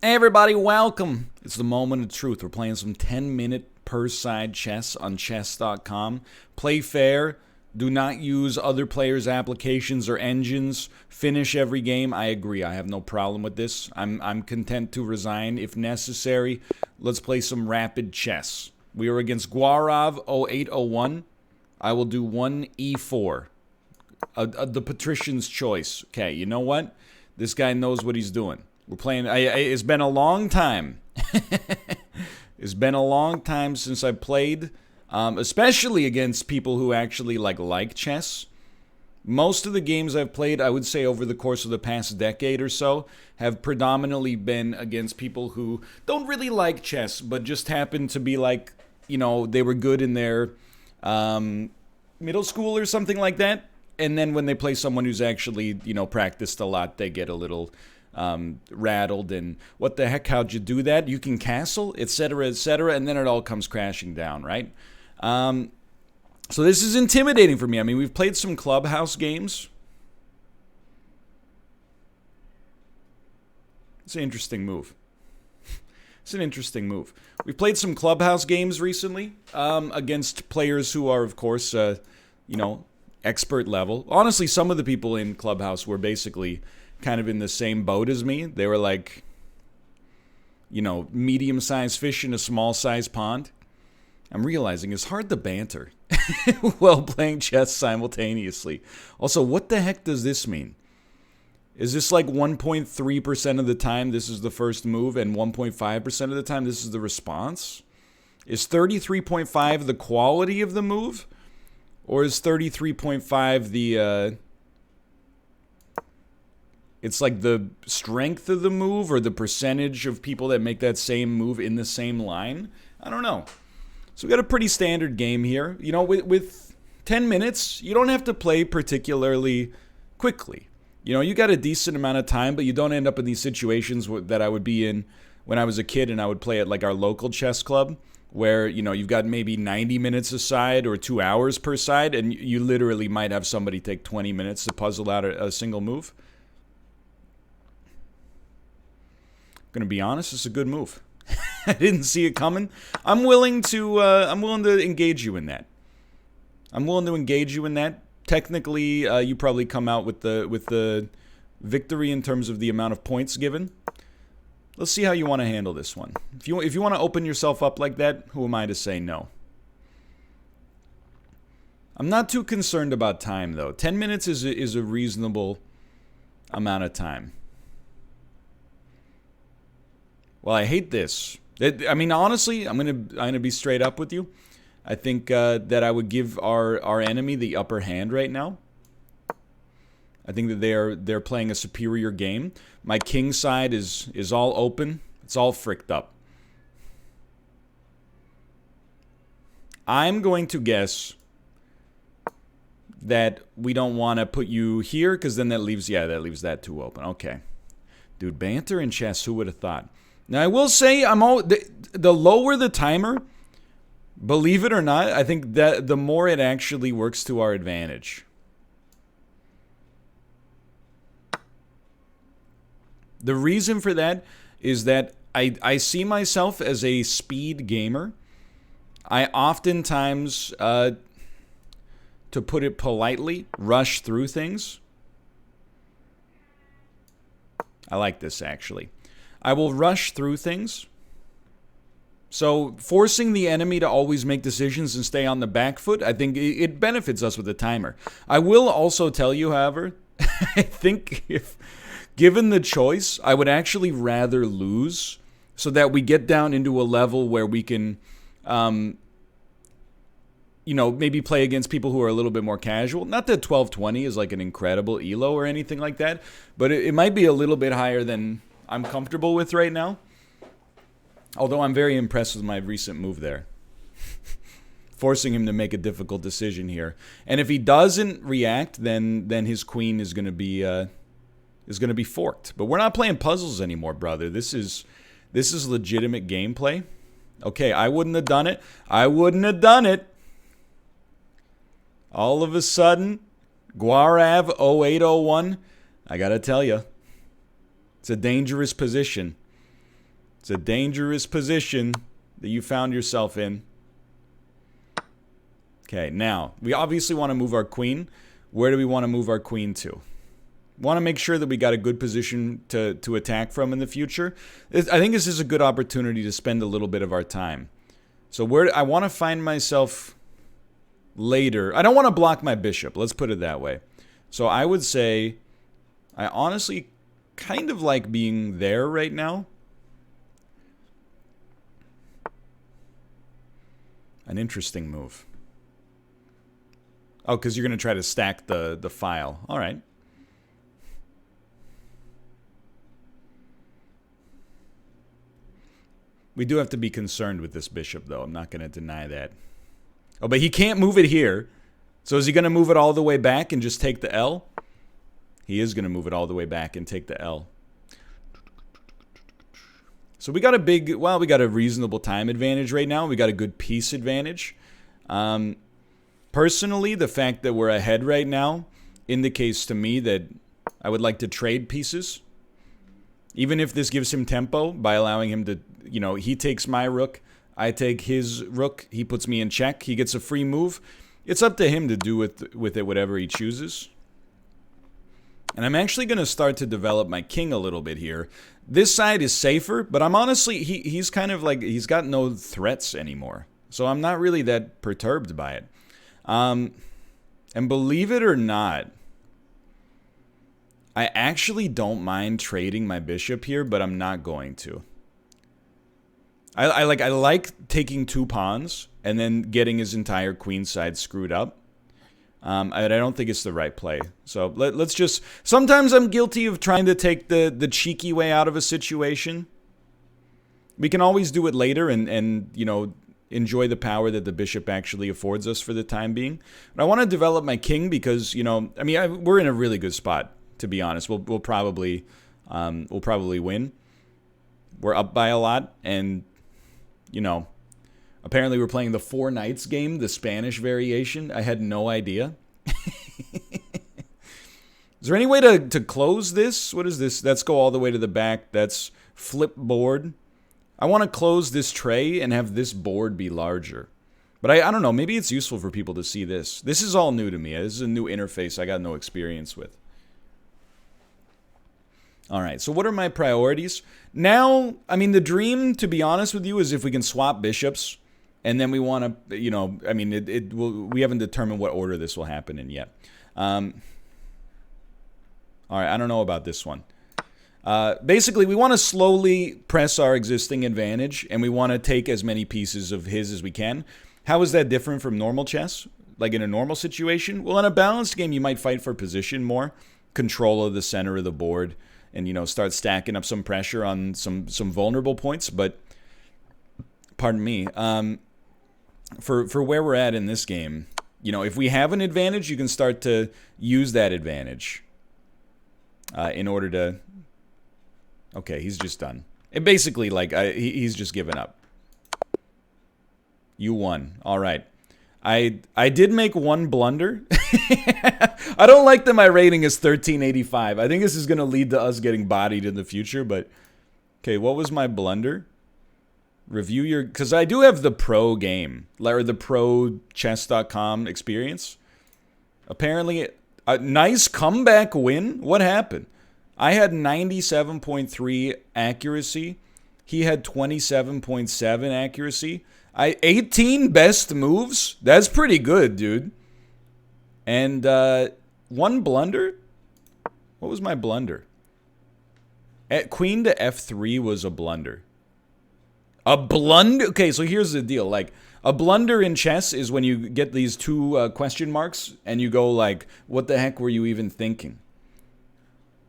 Hey everybody, welcome. It's the moment of truth. We're playing some 10-minute per side chess on chess.com. Play fair. Do not use other players' applications or engines. Finish every game. I agree. I have no problem with this. I'm content to resign if necessary. Let's play some rapid chess. We are against Guarav 0801. I will do 1 e4. The patrician's choice. Okay, you know what? This guy knows what he's doing. We're playing. It's been a long time. It's been a long time since I played, especially against people who actually like chess. Most of the games I've played, I would say over the course of the past decade or so, have predominantly been against people who don't really like chess, but just happen to be like, you know, they were good in their middle school or something like that. And then when they play someone who's actually, you know, practiced a lot, they get a little rattled and what the heck, how'd you do that? You can castle, etc., and then it all comes crashing down, right? So this is intimidating for me. I mean, we've played some clubhouse games. It's an interesting move. It's an interesting move. We've played some clubhouse games recently against players who are, of course, you know, expert level. Honestly, some of the people in clubhouse were basically kind of in the same boat as me. They were like, you know, medium-sized fish in a small-sized pond. I'm realizing it's hard to banter while playing chess simultaneously. Also, what the heck does this mean? Is this like 1.3% of the time this is the first move and 1.5% of the time this is the response? Is 33.5 the quality of the move? Or is 33.5 the, it's like the strength of the move or the percentage of people that make that same move in the same line? I don't know. So we got a pretty standard game here. You know, with 10 minutes, you don't have to play particularly quickly. You know, you got a decent amount of time, but you don't end up in these situations that I would be in when I was a kid and I would play at like our local chess club where, you know, you've got maybe 90 minutes a side or 2 hours per side and you literally might have somebody take 20 minutes to puzzle out a single move. I'm gonna be honest, it's a good move. I didn't see it coming. I'm willing to engage you in that. I'm willing to engage you in that. Technically, you probably come out with the victory in terms of the amount of points given. Let's see how you want to handle this one. If you want to open yourself up like that, who am I to say no? I'm not too concerned about time though. 10 minutes is a reasonable amount of time. Well, I hate this. I mean, honestly, I'm gonna be straight up with you. I think that I would give our enemy the upper hand right now. I think that they're playing a superior game. My king side is all open. It's all fricked up. I'm going to guess that we don't want to put you here because then that leaves that too open. Okay, dude, banter in chess. Who would have thought? Now I will say the lower the timer, believe it or not, I think that the more it actually works to our advantage. The reason for that is that I see myself as a speed gamer. I oftentimes, to put it politely, rush through things. I like this actually. I will rush through things. So forcing the enemy to always make decisions and stay on the back foot, I think it benefits us with the timer. I will also tell you, however, I think if given the choice, I would actually rather lose so that we get down into a level where we can, you know, maybe play against people who are a little bit more casual. Not that 1220 is like an incredible elo or anything like that, but it might be a little bit higher than I'm comfortable with right now. Although I'm very impressed with my recent move there. Forcing him to make a difficult decision here. And if he doesn't react, then his queen is going to be forked. But we're not playing puzzles anymore, brother. This is legitimate gameplay. Okay, I wouldn't have done it. I wouldn't have done it. All of a sudden, Guarav 0801, I got to tell you, it's a dangerous position. It's a dangerous position that you found yourself in. Okay, now, we obviously want to move our queen. Where do we want to move our queen to? Want to make sure that we got a good position to attack from in the future. I think this is a good opportunity to spend a little bit of our time. So I want to find myself later. I don't want to block my bishop. Let's put it that way. So I would say I honestly kind of like being there right now. An interesting move. Oh, because you're going to try to stack the file. All right. We do have to be concerned with this bishop, though. I'm not going to deny that. Oh, but he can't move it here. So is he going to move it all the way back and just take the L? He is going to move it all the way back and take the L. So we got we got a reasonable time advantage right now. We got a good piece advantage. Personally, the fact that we're ahead right now indicates to me that I would like to trade pieces. Even if this gives him tempo by allowing him to, you know, he takes my rook, I take his rook, he puts me in check, he gets a free move. It's up to him to do with it whatever he chooses. And I'm actually going to start to develop my king a little bit here. This side is safer, but I'm honestly, he's kind of like, he's got no threats anymore. So I'm not really that perturbed by it. And believe it or not, I actually don't mind trading my bishop here, but I'm not going to. I like taking 2 pawns and then getting his entire queen side screwed up. I don't think it's the right play. So let's just... Sometimes I'm guilty of trying to take the cheeky way out of a situation. We can always do it later and you know, enjoy the power that the bishop actually affords us for the time being. But I want to develop my king because, you know, I mean, we're in a really good spot, to be honest. We'll probably win. We're up by a lot, and, you know... Apparently we're playing the 4 Knights game, the Spanish variation. I had no idea. Is there any way to close this? What is this? Let's go all the way to the back. That's flip board. I want to close this tray and have this board be larger. But I don't know. Maybe it's useful for people to see this. This is all new to me. This is a new interface I got no experience with. All right, so what are my priorities? Now, I mean, the dream, to be honest with you, is if we can swap bishops. And then we want to, you know, I mean, we haven't determined what order this will happen in yet. All right, I don't know about this one. Basically, we want to slowly press our existing advantage, and we want to take as many pieces of his as we can. How is that different from normal chess? Like in a normal situation? Well, in a balanced game, you might fight for position more, control of the center of the board, and, you know, start stacking up some pressure on some vulnerable points. But, pardon me, for where we're at in this game, you know, if we have an advantage, you can start to use that advantage in order to... Okay, he's just done. And basically, like, he's just given up. You won. All right. I did make one blunder. I don't like that my rating is 1385. I think this is going to lead to us getting bodied in the future, but... Okay, what was my blunder? Review your... Because I do have the pro game, or the pro chess.com experience. Apparently, a nice comeback win? What happened? I had 97.3 accuracy. He had 27.7 accuracy. 18 best moves? That's pretty good, dude. And one blunder? What was my blunder? At queen to f3 was a blunder. A blunder? Okay, so here's the deal. Like, a blunder in chess is when you get these 2 question marks and you go like, what the heck were you even thinking?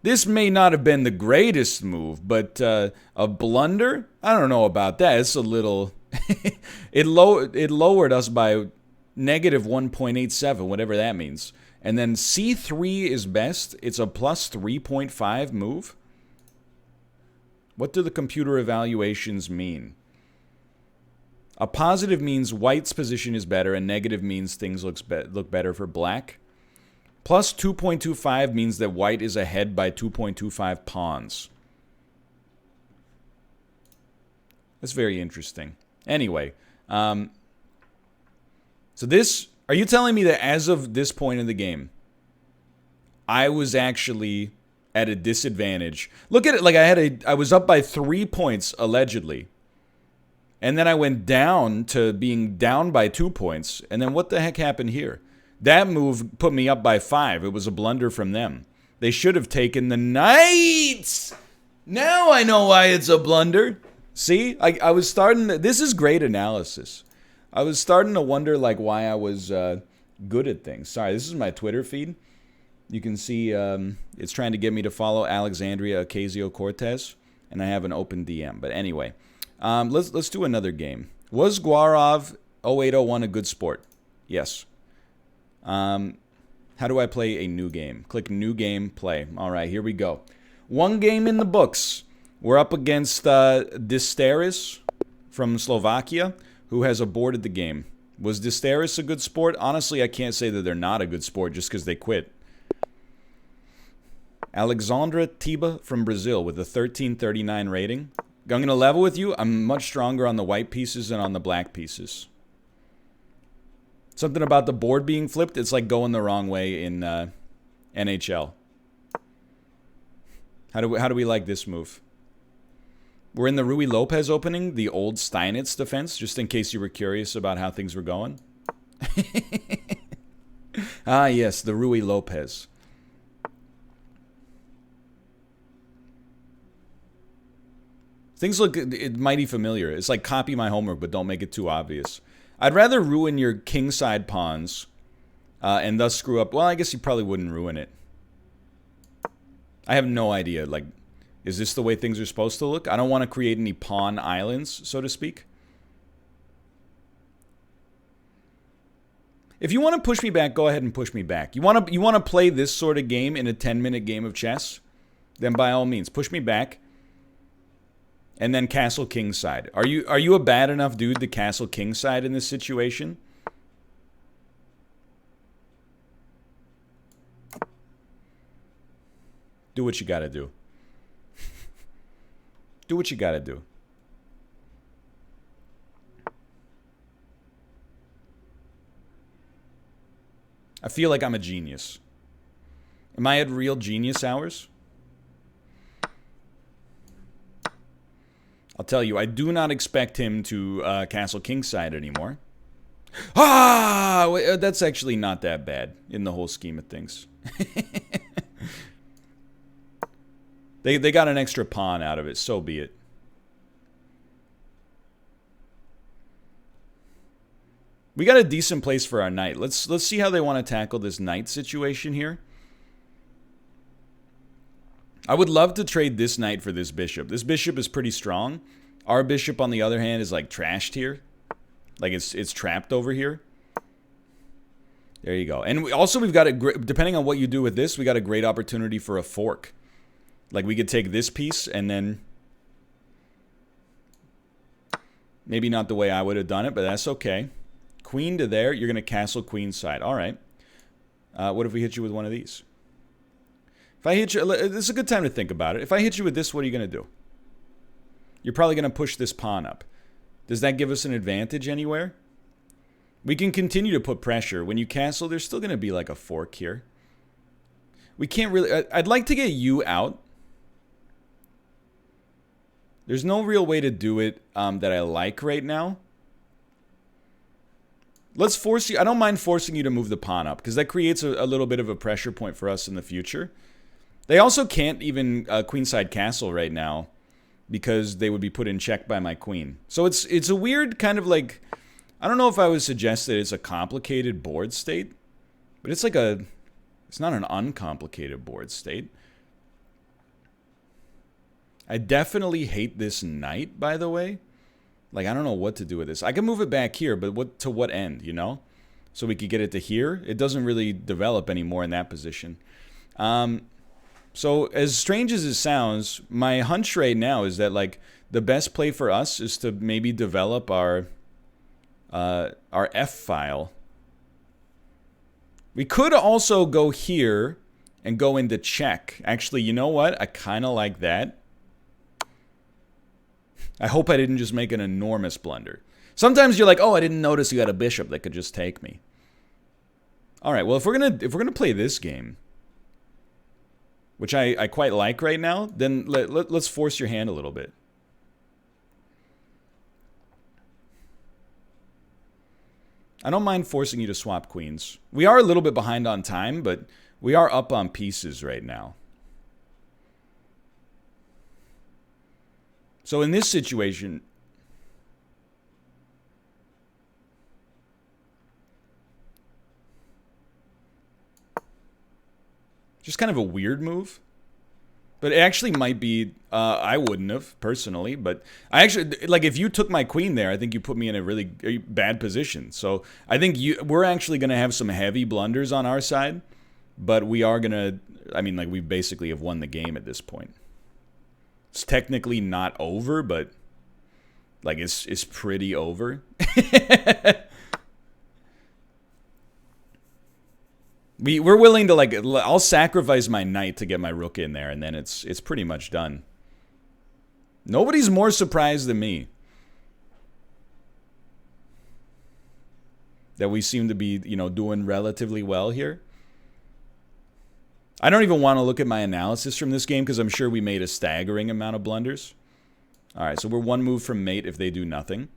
This may not have been the greatest move, but a blunder? I don't know about that. It's a little... it lowered us by negative 1.87, whatever that means. And then c3 is best. It's a plus 3.5 move. What do the computer evaluations mean? A positive means white's position is better, and negative means things look better for black. Plus 2.25 means that white is ahead by 2.25 pawns. That's very interesting. Anyway, so this, are you telling me that as of this point in the game, I was actually at a disadvantage? Look at it, like I was up by 3 points, allegedly. And then I went down to being down by 2 points. And then what the heck happened here? That move put me up by 5. It was a blunder from them. They should have taken the knights. Now I know why it's a blunder. See, I was starting to, this is great analysis. I was starting to wonder like why I was good at things. Sorry, this is my Twitter feed. You can see it's trying to get me to follow Alexandria Ocasio-Cortez, and I have an open DM. But anyway, let's do another game. Was Guarov 0801 a good sport? Yes. How do I play a new game? Click new game, play. All right, here we go. One game in the books. We're up against Disteris from Slovakia, who has aborted the game. Was Disteris a good sport? Honestly, I can't say that they're not a good sport just because they quit. Alexandra Tiba from Brazil with a 1339 rating. I'm going to level with you. I'm much stronger on the white pieces than on the black pieces. Something about the board being flipped, it's like going the wrong way in NHL. How do we like this move? We're in the Rui Lopez opening, the old Steinitz defense, just in case you were curious about how things were going. Ah, yes, the Rui Lopez. Things look mighty familiar. It's like copy my homework, but don't make it too obvious. I'd rather ruin your kingside pawns and thus screw up. Well, I guess you probably wouldn't ruin it. I have no idea. Like, is this the way things are supposed to look? I don't want to create any pawn islands, so to speak. If you want to push me back, go ahead and push me back. You want to play this sort of game in a 10-minute game of chess? Then by all means, push me back. And then castle kingside. Are you a bad enough dude to castle kingside in this situation? Do what you gotta do. Do what you gotta do. I feel like I'm a genius. Am I at real genius hours? I'll tell you, I do not expect him to castle kingside anymore. Ah! That's actually not that bad in the whole scheme of things. They got an extra pawn out of it, so be it. We got a decent place for our knight. Let's see how they want to tackle this knight situation here. I would love to trade this knight for this bishop. This bishop is pretty strong. Our bishop, on the other hand, is like trashed here. Like it's trapped over here. There you go. And we've got a great, depending on what you do with this, we got a great opportunity for a fork. Like we could take this piece and then maybe not the way I would have done it, but that's okay. Queen to there. You're going to castle queenside. All right. What if we hit you with one of these? If I hit you, this is a good time to think about it. If I hit you with this, what are you going to do? You're probably going to push this pawn up. Does that give us an advantage anywhere? We can continue to put pressure. When you castle, there's still going to be like a fork here. We can't really... I'd like to get you out. There's no real way to do it that I like right now. Let's force you... I don't mind forcing you to move the pawn up, because that creates a little bit of a pressure point for us in the future. They also can't even queenside castle right now, because they would be put in check by my queen. So it's a weird kind of like... I don't know if I would suggest that it's a complicated board state, but it's like a... It's not an uncomplicated board state. I definitely hate this knight, by the way. Like, I don't know what to do with this. I can move it back here, but to what end, you know? So we could get it to here. It doesn't really develop anymore in that position. So as strange as it sounds, my hunch right now is that, like, the best play for us is to maybe develop our F file. We could also go here and go into check. Actually, you know what? I kind of like that. I hope I didn't just make an enormous blunder. Sometimes you're like, oh, I didn't notice you had a bishop that could just take me. All right, well, if we're gonna play this game, which I quite like right now, then let's force your hand a little bit. I don't mind forcing you to swap queens. We are a little bit behind on time, but we are up on pieces right now. So in this situation, just kind of a weird move. But it actually might be, I wouldn't have, personally. But I actually, like, if you took my queen there, I think you put me in a really bad position. So I think we're actually going to have some heavy blunders on our side. But we are going to, I mean, like, we basically have won the game at this point. It's technically not over, but, like, it's pretty over. We're willing to, like, I'll sacrifice my knight to get my rook in there, and then it's pretty much done. Nobody's more surprised than me that we seem to be, you know, doing relatively well here. I don't even want to look at my analysis from this game because I'm sure we made a staggering amount of blunders. All right, so we're one move from mate if they do nothing.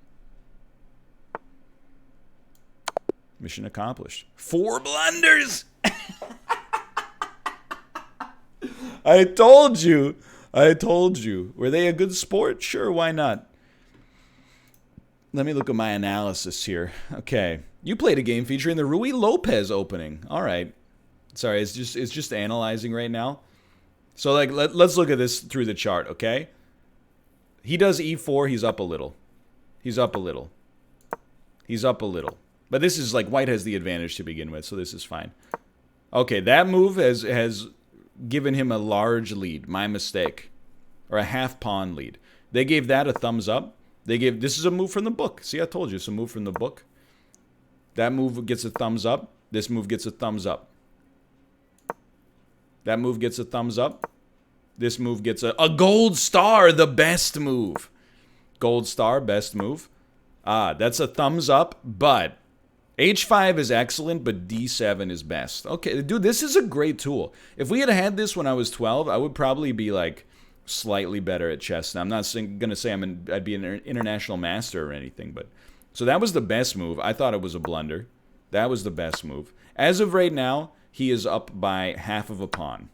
Mission accomplished. 4 blunders! I told you. I told you. Were they a good sport? Sure, why not? Let me look at my analysis here. Okay. You played a game featuring the Rui Lopez opening. All right. Sorry, it's just analyzing right now. So, like, let's look at this through the chart, okay? He does e4, he's up a little. He's up a little. He's up a little. But this is, like, white has the advantage to begin with, so this is fine. Okay, that move has given him a large lead. My mistake. Or a half pawn lead. They gave that a thumbs up. This is a move from the book. See, I told you, it's a move from the book. That move gets a thumbs up. This move gets a thumbs up. That move gets a thumbs up. This move gets a gold star, the best move. Gold star, best move. Ah, that's a thumbs up, but H5 is excellent, but D7 is best. Okay, dude, this is a great tool. If we had had this when I was 12, I would probably be, like, slightly better at chess. Now, I'm not going to say I'd be an international master or anything, but... So that was the best move. I thought it was a blunder. That was the best move. As of right now, he is up by half of a pawn.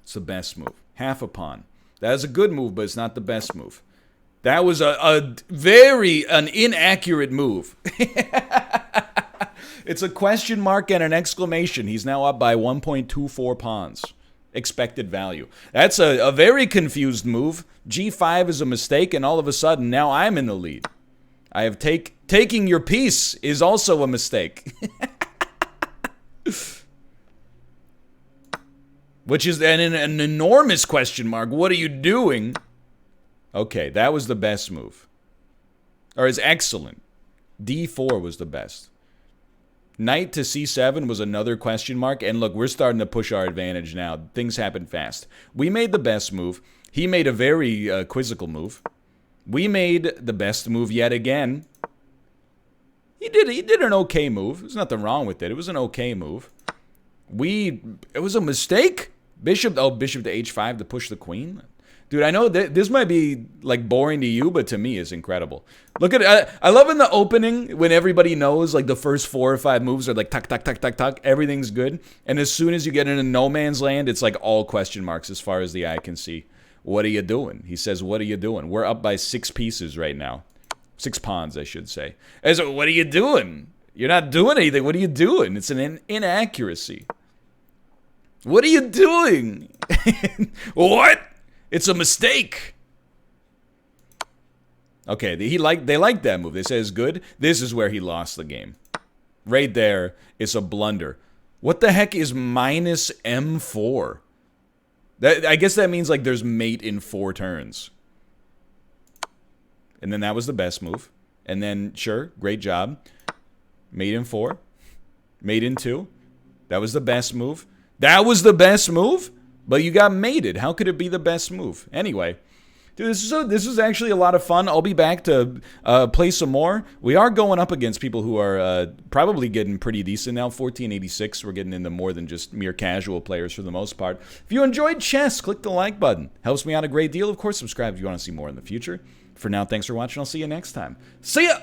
It's the best move. Half a pawn. That is a good move, but it's not the best move. That was an inaccurate move. It's a question mark and an exclamation. He's now up by 1.24 pawns. Expected value. That's a very confused move. G5 is a mistake, and all of a sudden, now I'm in the lead. I have taking your piece is also a mistake. Which is an enormous question mark. What are you doing? Okay, that was the best move. Or is excellent. D4 was the best. Knight to C7 was another question mark. And look, we're starting to push our advantage now. Things happen fast. We made the best move. He made a very quizzical move. We made the best move yet again. He did an okay move. There's nothing wrong with it. It was an okay move. It was a mistake. Bishop to H5 to push the queen. Dude, I know this might be, like, boring to you, but to me it's incredible. Look at it. I love in the opening when everybody knows, like, the first 4 or 5 moves are like tuck, tuck, tuck, tuck, tuck. Everything's good. And as soon as you get into no man's land, it's like all question marks as far as the eye can see. What are you doing? He says, what are you doing? We're up by 6 pieces right now. 6 pawns, I should say. And so, what are you doing? You're not doing anything. What are you doing? It's an inaccuracy. What are you doing? What? It's a mistake. Okay, they like that move. They say it's good. This is where he lost the game. Right there, it's a blunder. What the heck is minus M4? I guess that means, like, there's mate in 4 turns. And then that was the best move. And then, sure, great job. Mate in 4. Mate in 2. That was the best move. That was the best move? But you got mated. How could it be the best move? Anyway, Dude, this is actually a lot of fun. I'll be back to play some more. We are going up against people who are probably getting pretty decent now. 1486, we're getting into more than just mere casual players for the most part. If you enjoyed chess, click the like button. Helps me out a great deal. Of course, subscribe if you want to see more in the future. For now, thanks for watching. I'll see you next time. See ya!